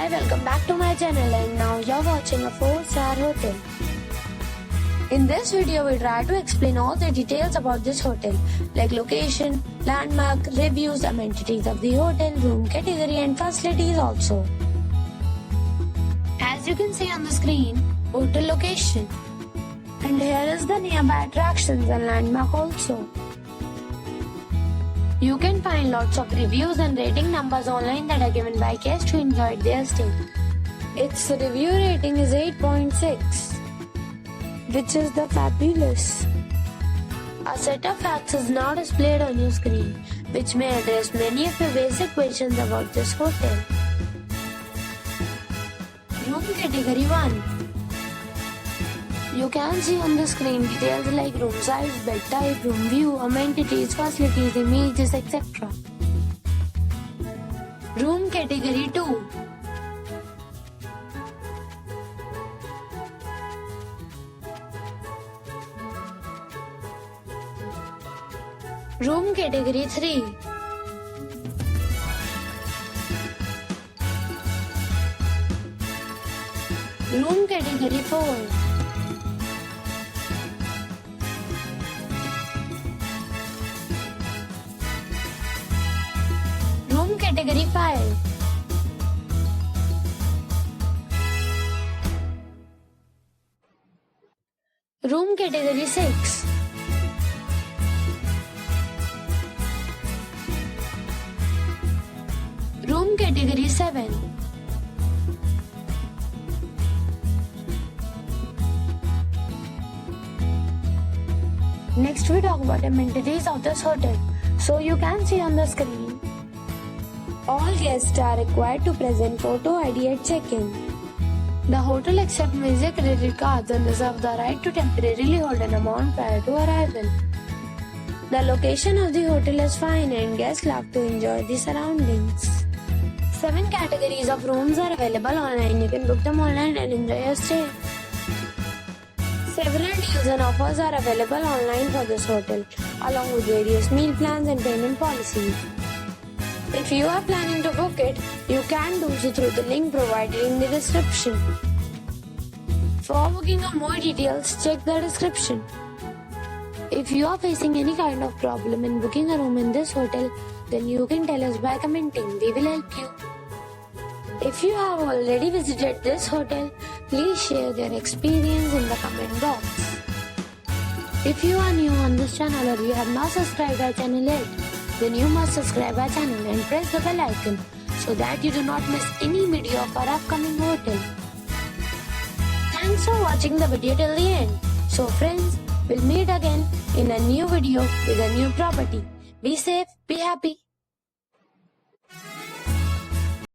Hi, welcome back to my channel, and now you're watching a 4-star hotel. In this video, we try to explain all the details about this hotel, like location, landmark, reviews, amenities of the hotel, room category and facilities also. As you can see on the screen, hotel location. And here is the nearby attractions and landmark also. You can find lots of reviews and rating numbers online that are given by guests who enjoyed their stay. Its review rating is 8.6, which is the fabulous. A set of facts is now displayed on your screen, which may address many of your basic questions about this hotel. Room category 1. You can see on the screen details like room size, bed type, room view, amenities, facilities, images, etc. Room category 2. Room category 3. Room category 4. Room category 5. Room category 6. Room category 7. Next we talk about amenities of this hotel. So you can see on the screen, all guests are required to present photo ID at check-in. The hotel accepts major credit cards and reserves the right to temporarily hold an amount prior to arrival. The location of the hotel is fine and guests love to enjoy the surroundings. 7 categories of rooms are available online. You can book them online and enjoy your stay. Several deals and offers are available online for this hotel, along with various meal plans and payment policies. If you are planning to book it, you can do so through the link provided in the description. For booking or more details, check the description. If you are facing any kind of problem in booking a room in this hotel, then you can tell us by commenting. We will help you. If you have already visited this hotel, please share your experience in the comment box. If you are new on this channel or you have not subscribed our channel yet, then you must subscribe our channel and press the bell icon so that you do not miss any video of our upcoming hotel. Thanks for watching the video till the end. So friends, we'll meet again in a new video with a new property. Be safe, be happy.